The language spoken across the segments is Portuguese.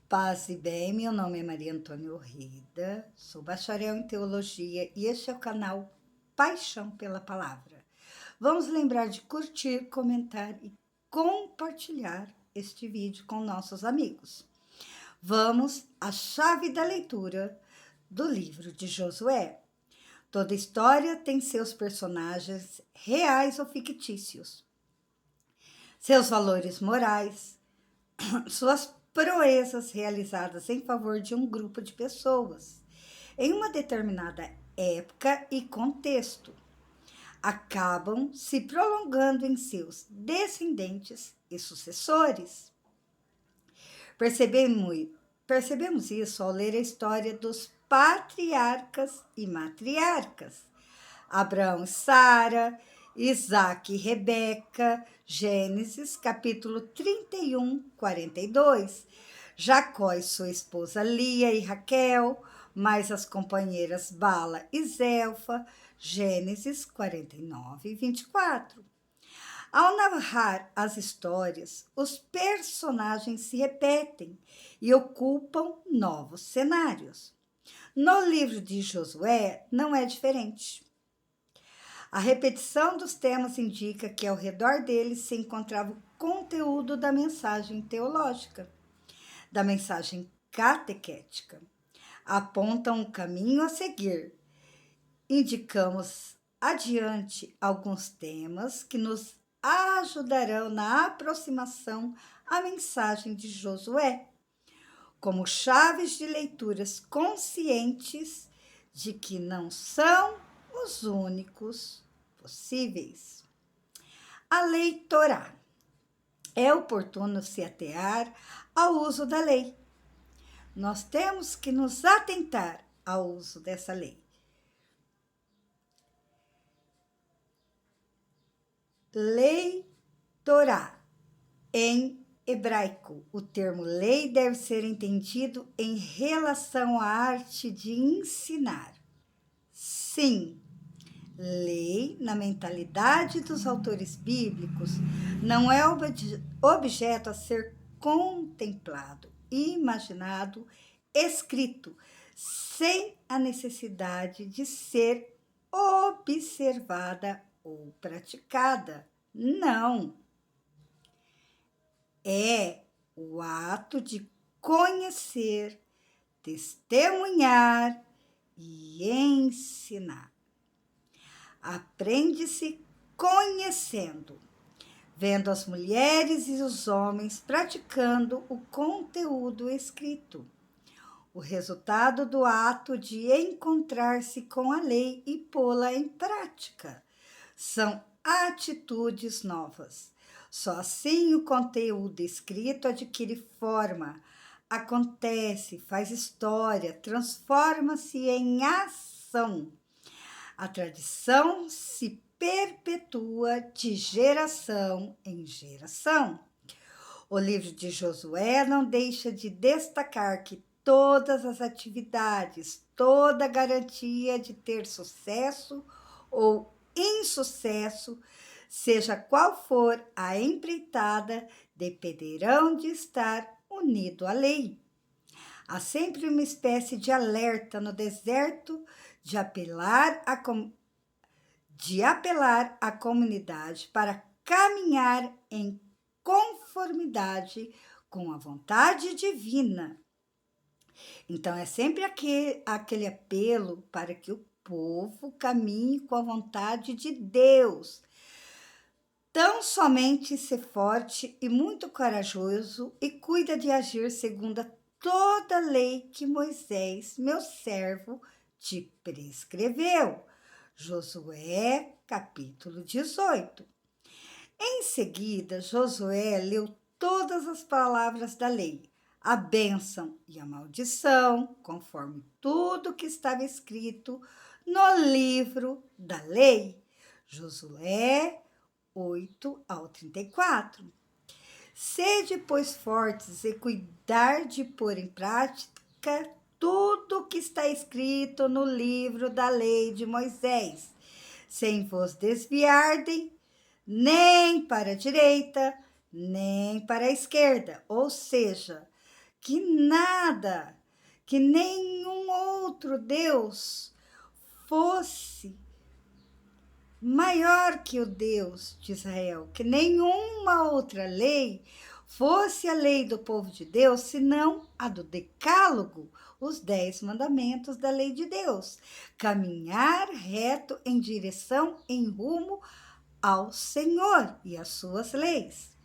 Paz e bem, meu nome é Maria Antônia Orrida, sou bacharel em teologia e este é o canal Paixão pela Palavra. Vamos lembrar de curtir, comentar e compartilhar este vídeo com nossos amigos. Vamos à chave da leitura do livro de Josué. Toda história tem seus personagens reais ou fictícios, seus valores morais, suas proezas realizadas em favor de um grupo de pessoas, em uma determinada época e contexto, acabam se prolongando em seus descendentes e sucessores. Percebemos isso ao ler a história dos patriarcas e matriarcas, Abraão e Sara, Isaac e Rebeca, Gênesis, capítulo 31, 42. Jacó e sua esposa Lia e Raquel, mais as companheiras Bala e Zelfa, Gênesis 49 e 24. Ao narrar as histórias, os personagens se repetem e ocupam novos cenários. No livro de Josué não é diferente. A repetição dos temas indica que ao redor deles se encontrava o conteúdo da mensagem teológica, da mensagem catequética. Apontam um caminho a seguir. Indicamos adiante alguns temas que nos ajudarão na aproximação à mensagem de Josué, como chaves de leituras conscientes de que não são os únicos possíveis. A lei Torá. É oportuno se atear ao uso da lei. Nós temos que nos atentar ao uso dessa lei. Lei Torá. Em hebraico, o termo lei deve ser entendido em relação à arte de ensinar. Sim, lei, na mentalidade dos autores bíblicos, não é objeto a ser contemplado, imaginado, escrito, sem a necessidade de ser observada ou praticada. Não. É o ato de conhecer, testemunhar e ensinar. Aprende-se conhecendo, vendo as mulheres e os homens praticando o conteúdo escrito. O resultado do ato de encontrar-se com a lei e pô-la em prática. São atitudes novas. Só assim o conteúdo escrito adquire forma, acontece, faz história, transforma-se em ação. A tradição se perpetua de geração em geração. O livro de Josué não deixa de destacar que todas as atividades, toda garantia de ter sucesso ou insucesso, seja qual for a empreitada, dependerão de estar unido à lei. Há sempre uma espécie de alerta no deserto de apelar à comunidade para caminhar em conformidade com a vontade divina. Então, é sempre aquele apelo para que o povo caminhe com a vontade de Deus. Tão somente ser forte e muito corajoso e cuida de agir segundo toda a lei que Moisés, meu servo, te prescreveu. Josué, capítulo 18. Em seguida, Josué leu todas as palavras da lei, a bênção e a maldição, conforme tudo que estava escrito no livro da lei. Josué 8 ao 34. Sede, pois, fortes e cuidar de pôr em prática tudo o que está escrito no livro da lei de Moisés, sem vos desviarem nem para a direita, nem para a esquerda, ou seja, que nada, que nenhum outro Deus fosse maior que o Deus de Israel, que nenhuma outra lei fosse a lei do povo de Deus, senão a do Decálogo, os 10 mandamentos da lei de Deus. Caminhar reto em direção, em rumo ao Senhor e às suas leis.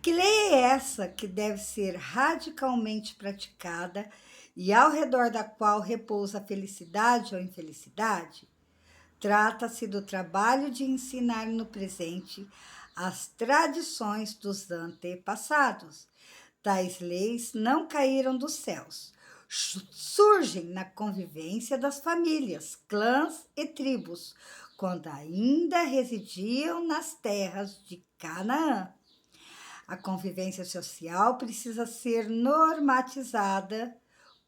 Que lei é essa que deve ser radicalmente praticada e ao redor da qual repousa a felicidade ou infelicidade? Trata-se do trabalho de ensinar no presente as tradições dos antepassados. Tais leis não caíram dos céus. Surgem na convivência das famílias, clãs e tribos, quando ainda residiam nas terras de Canaã. A convivência social precisa ser normatizada,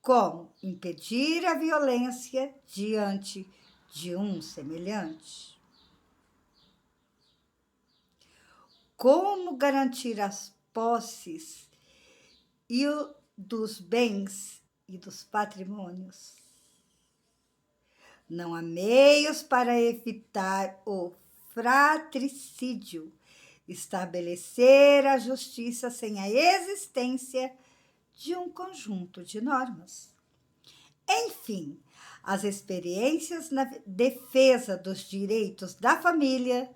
como impedir a violência diante de um semelhante. Como garantir as posses dos bens e dos patrimônios. Não há meios para evitar o fratricídio, estabelecer a justiça sem a existência de um conjunto de normas. Enfim, as experiências na defesa dos direitos da família,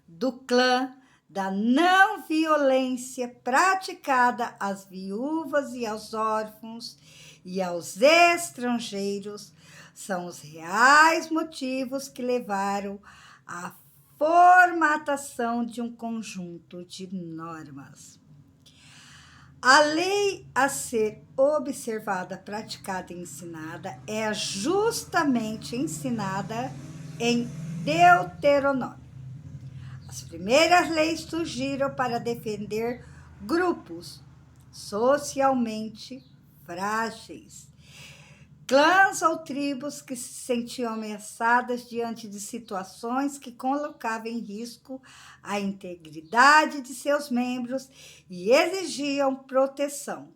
do clã, da não violência praticada às viúvas e aos órfãos e aos estrangeiros são os reais motivos que levaram à formatação de um conjunto de normas. A lei a ser observada, praticada e ensinada é justamente ensinada em Deuteronômio. As primeiras leis surgiram para defender grupos socialmente frágeis, clãs ou tribos que se sentiam ameaçadas diante de situações que colocavam em risco a integridade de seus membros e exigiam proteção.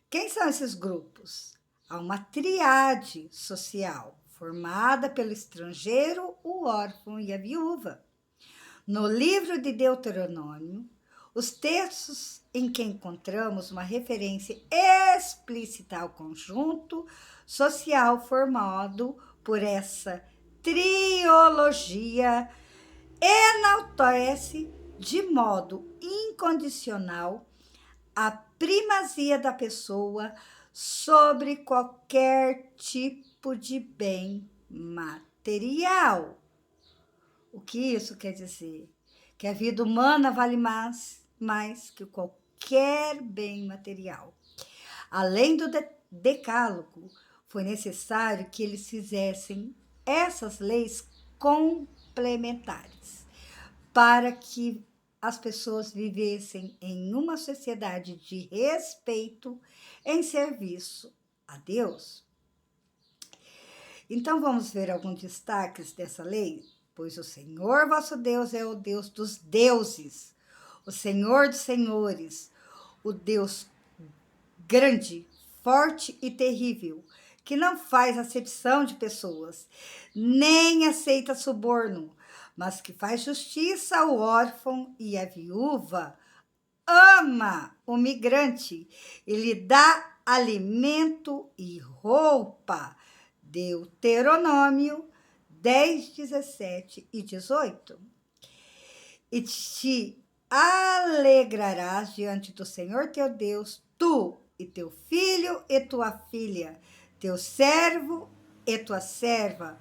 Quem são esses grupos? Há uma triade social formada pelo estrangeiro, o órfão e a viúva. No livro de Deuteronômio, os textos em que encontramos uma referência explícita ao conjunto social formado por essa triologia enaltece de modo incondicional a primazia da pessoa sobre qualquer tipo de bem material. O que isso quer dizer? Que a vida humana vale mais que qualquer bem material. Além do decálogo, foi necessário que eles fizessem essas leis complementares para que as pessoas vivessem em uma sociedade de respeito em serviço a Deus. Então vamos ver alguns destaques dessa lei? Pois o Senhor vosso Deus é o Deus dos deuses, o Senhor dos senhores, o Deus grande, forte e terrível, que não faz acepção de pessoas, nem aceita suborno, mas que faz justiça ao órfão e à viúva, ama o migrante e lhe dá alimento e roupa. Deuteronômio 10, 17 e 18. E te alegrarás diante do Senhor teu Deus, tu e teu filho e tua filha, teu servo e tua serva,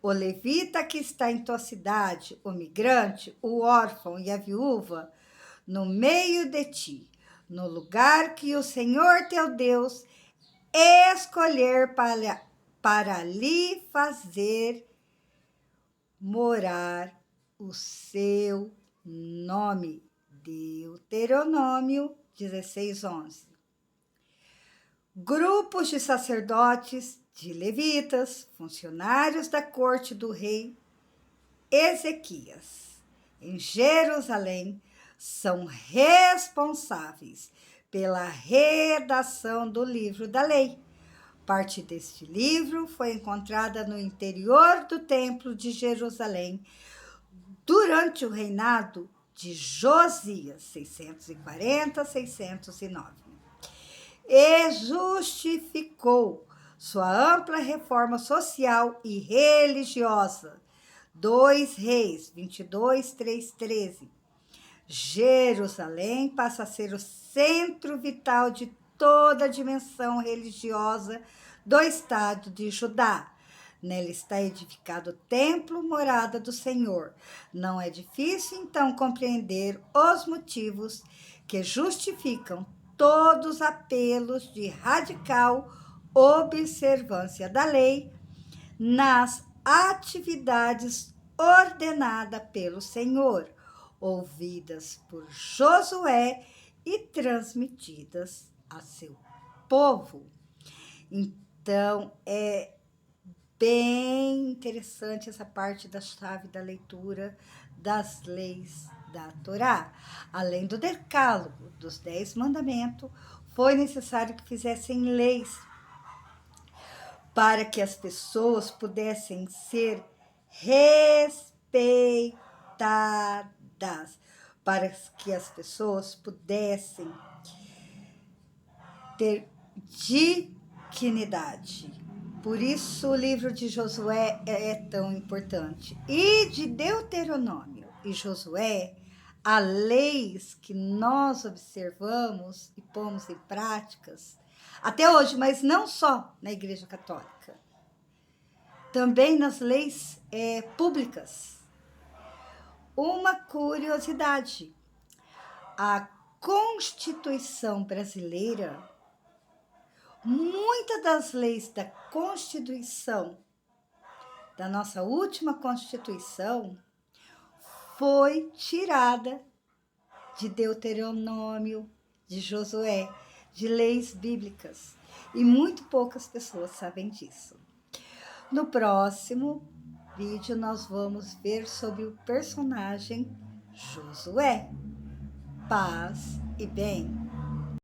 o levita que está em tua cidade, o migrante, o órfão e a viúva, no meio de ti, no lugar que o Senhor teu Deus escolher para lhe fazer morar o seu nome. Deuteronômio 16, 11. Grupos de sacerdotes, de levitas, funcionários da corte do rei Ezequias, em Jerusalém, são responsáveis pela redação do livro da lei. Parte deste livro foi encontrada no interior do Templo de Jerusalém durante o reinado de Josias, 640 a 609, e justificou sua ampla reforma social e religiosa. 2 Reis 22, 3, 13. Jerusalém passa a ser o centro vital de toda a dimensão religiosa do estado de Judá. Nela está edificado o templo, morada do Senhor. Não é difícil, então, compreender os motivos que justificam todos os apelos de radical observância da lei nas atividades ordenadas pelo Senhor, ouvidas por Josué e transmitidas a seu povo. Então, é bem interessante essa parte da chave da leitura das leis da Torá. Além do decálogo, dos 10 mandamentos, foi necessário que fizessem leis para que as pessoas pudessem ser respeitadas, para que as pessoas pudessem ter dignidade. Por isso o livro de Josué é tão importante. E de Deuteronômio e Josué, há leis que nós observamos e pomos em práticas até hoje, mas não só na Igreja Católica. Também nas leis públicas. Uma curiosidade: a Constituição brasileira, muitas das leis da Constituição, da nossa última Constituição, foi tirada de Deuteronômio, de Josué, de leis bíblicas. E muito poucas pessoas sabem disso. No próximo vídeo, nós vamos ver sobre o personagem Josué. Paz e bem.